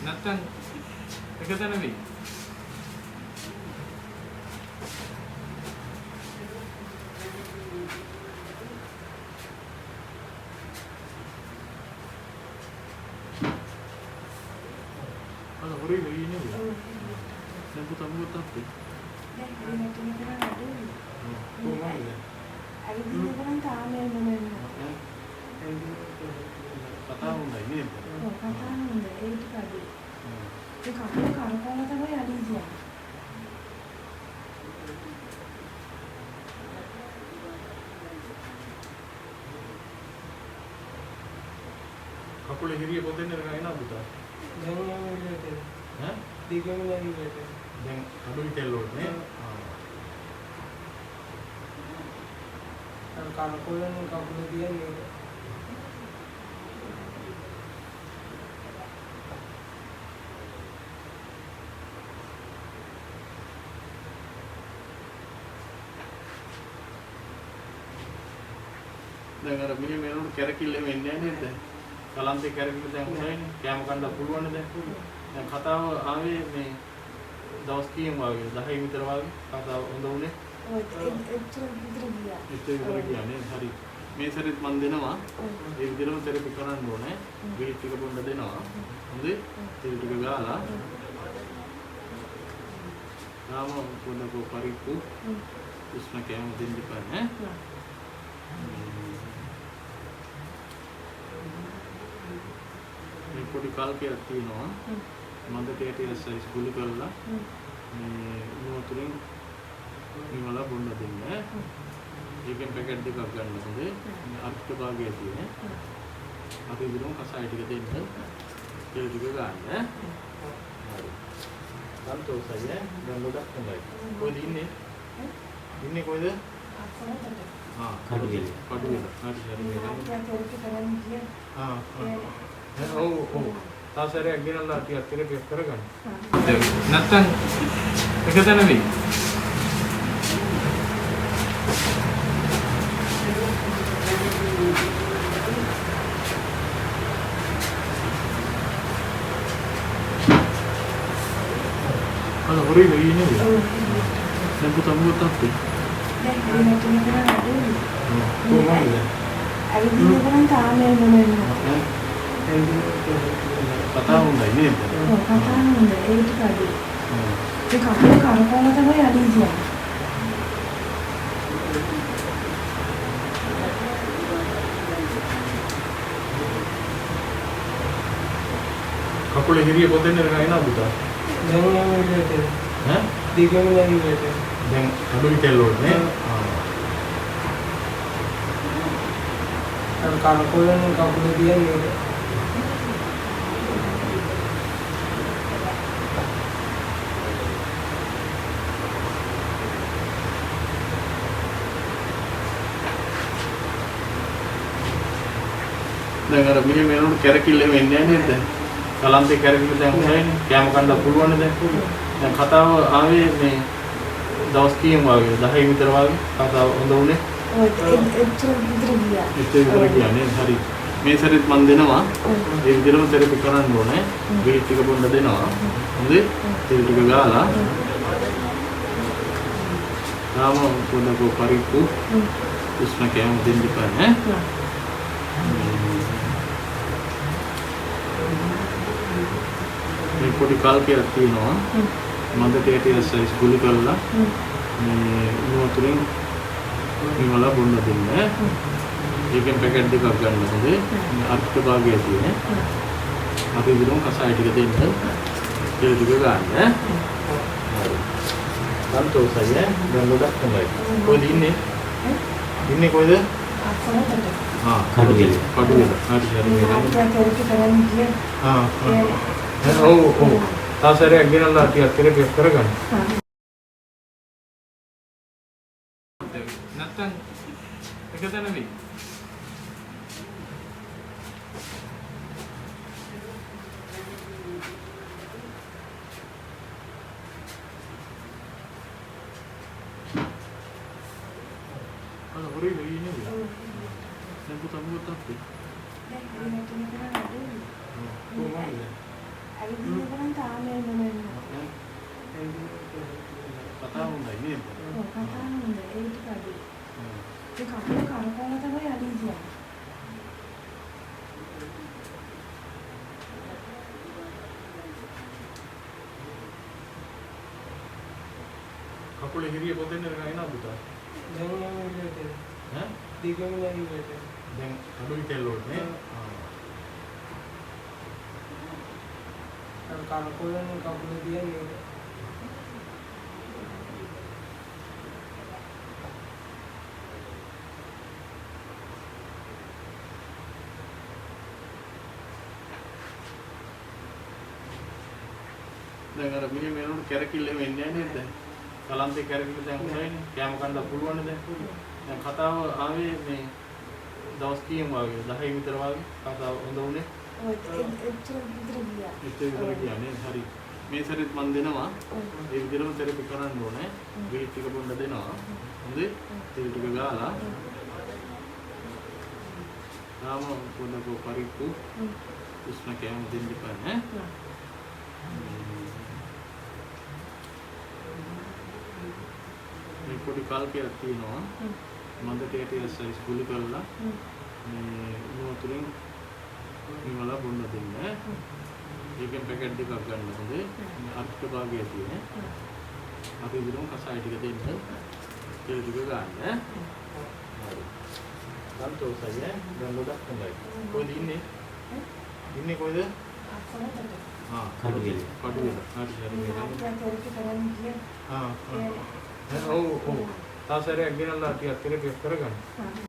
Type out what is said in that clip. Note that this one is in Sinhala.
නැත්තම් එක තැන වෙයි. අර හොරේ වෙයි නේ. දැන් පුතා මොකක්ද තාත්තේ? දැන් මේ තුන කරා නඩු. කොහොමද? අයිතින් කරන් තාමේ මොනෙන්න. කතා වුණා නේද? ඔව් කතා නේද ඒ ටික අඩු. ඒ කකුල කරකවලා තමයි අඩු කියන්නේ. කකුලේ හිරිය පොතෙන් නේද පුතා? දැන් යන්නේ විදිහට. ඈ? දිගම යන්නේ විදිහට. දැන් අඩුයි තෙල්ලෝනේ නේ? අර කනකොලෙන් කකුල තියන්නේ. දැන් අර මෙහෙම එනකොට කැරකිල්ල වෙන්නේ නැහැ නේද? කලන්තේ කැරකිල්ල දැන් හොයන්නේ. කැම කන්න පුළුවන් දැන්. දැන් කතාව ආවේ මේ දවස් කීයක් වගේ 10 විතර වගේ කතාව හොඳ උනේ. ඔය එච්චර විතර ගියා. ඒත් ඒක විතර කියන්නේ හරි. මේ සැරේත් මම දෙනවා. ඒ විදිහටම තෙරපි කරන්න ඕනේ. බෙහෙත් ටික බොන්න දෙනවා. හොඳේ? තෙල් ටික ගාලා. නාම පොඩක පරිප්පු. උස්ම කැම දෙන්න ඉපා නේ. මේ පොඩි කල්පයක් තියෙනවා. මන්ද ටේටිය සයිස් ගුලි කරලා මේ උණුතුරින් නිවලා බොන්න දෙන්න. ඒකෙන් පැකට් දෙකක් ගන්න හොඳේ. අර්ථ භාගය තියෙන. අපි විතරම කසාය ටික දෙන්න. තෙල් ටික ගන්න. හරි. සන්තෝෂයි ඈ. දැන් ගොඩක් හොඳයි. කොහෙද ඉන්නේ? ඉන්නේ කොහෙද? ආ කඩුවෙල. කඩුවෙල. හරි හරි. තෙරපි කරන් ගියා. ඔව්. තාසරයක් ගෙනල්ලා ටිකක් තෙරපි කරගන්න. නැත්තම් එක තැන වෙයි. අර හොරේ වෙයි නේද? දැන් පුතා මොකක්ද තාත්තේ? දැන් මේ තුන කරා නඩු. කොහොමද? අයිතින් කරන් තාමේ මොනෙන්න. කතා වුණා නේද? ඔව් කතා නේද ඒ ටික අඩු. ඒ කකුල කරකවලා තමයි අඩු කියන්නේ. කකුලේ හිරිය පොතෙන් නේද පුතා? දැන් යන්නේ විදිහට. ඈ? දිගම යන්නේ විදිහට. දැන් අඩුයි තෙල්ලෝනේ නේ? අර කනකොලෙන් කකුල තියන්නේ. දැන් අර මෙහෙම එනකොට කැරකිල්ල වෙන්නේ නැහැ නේද? කලන්තේ කැරකිල්ල දැන් හොයන්නේ. කැම කන්න පුළුවන් දැන්. දැන් කතාව ආවේ මේ දවස් කීයක් වගේ 10 විතර වගේ කතාව හොඳ උනේ. ඔය එච්චර විතර ගියා. ඒත් ඒක විතර කියන්නේ හරි. මේ සැරේත් මම දෙනවා. ඒ විදිහටම තෙරපි කරන්න ඕනේ. බෙහෙත් ටික බොන්න දෙනවා. හොඳේ? තෙල් ටික ගාලා. නාම පොඩක පරිප්පු. උස්ම කැම දෙන්න ඉපා නේ. මේ පොඩි කල්පයක් තියෙනවා. මන්ද ටේටිය සයිස් ගුලි කරලා මේ උණුතුරින් නිවලා බොන්න දෙන්න. ඒකෙන් පැකට් දෙකක් ගන්න හොඳේ. අර්ථ භාගය තියෙන. අපි විතරම කසාය ටික දෙන්න. තෙල් ටික ගන්න. හරි. සන්තෝෂයි ඈ. දැන් ගොඩක් හොඳයි. කොහෙද ඉන්නේ? ඉන්නේ කොහෙද? කඩුවෙල. කඩුවෙල. හරි හරි. තෙරපි කරන් ගියා. ඔව්. තාසරයක් ගෙනල්ලා ටිකක් තෙරපි කරගන්න. නැත්තම් එක තැන වෙයි. අර හොරේ වෙයි නේද? දැන් පුතා මොකක්ද තාත්තේ? දැන් මේ තුන කරා නඩු. කොහොමද? ඉතින් නම් තාමේ මොනෙන්න. කතාව හොඳයි නේද? ඔව් කතා හොඳයි. ඒ ටික අඩුයි. ඒ කකුල කරකවලා තමයි අඩිය කියන්නේ. කකුලේ හිරිය පොතෙන් නේද පුතා? දැන් එහෙම විදිහට ඈ? දිගම නෑ විදිහට. දැන් අඩුයි තෙල්ලෝට නේ? අර කනකොලෙන් කකුල තියන්නේ. දැන් අර මෙහෙම වෙනකොට කැරකිල්ල වෙන්නේ නැහැ නේද? කලන්තේ කැරකිල්ල දැන් හොඳයිනේ. කැම කන්න පුළුවන් දැන්. දැන් කතාව ආවේ මේ දවස් කීයක් වගේ 10 විතර වගේ කතාව හොඳ උනේ. ඔය එච්චර විතර ගියා. ඉතින් විතර කියන්නේ හරි. මේ සැරේත් මම දෙනවා. ඒ විදිහටම තෙරපි කරන්න ඕනේ. බීට් ටික බොන්න දෙනවා. හොඳේ? තෙල් ටික ගාලා. නාම පොඩක පරිප්පු. උස්ම කැම දෙන්න ඉපන් ඈ. මේ පොඩි කල්පයක් තියෙනවා. මන්දට ඇටිය සයිස් ගුලි කරලා මේ නෝතුලින් නිවලා බොන්න දෙන්න. ඒකෙන් පැකට් දෙකක් ගන්න හොඳේ. අර්ථ භාගය තියෙන. අපි විතරම කසාය ටික දෙන්න. තෙල් ටික ගන්න. හරි. සන්තෝෂයි ඈ. දැන් ගොඩක් හොඳයි. කොහෙද ඉන්නේ? ඉන්නේ කොහෙද? අක්කොලට. කඩුවෙල. කඩුවෙල. හරි හරි. තෙරපි කරන්න ගියා. ඔව් ඔව්. තාසරයක් ගෙනල්ලා ටිකක් තෙරපි කරගන්න.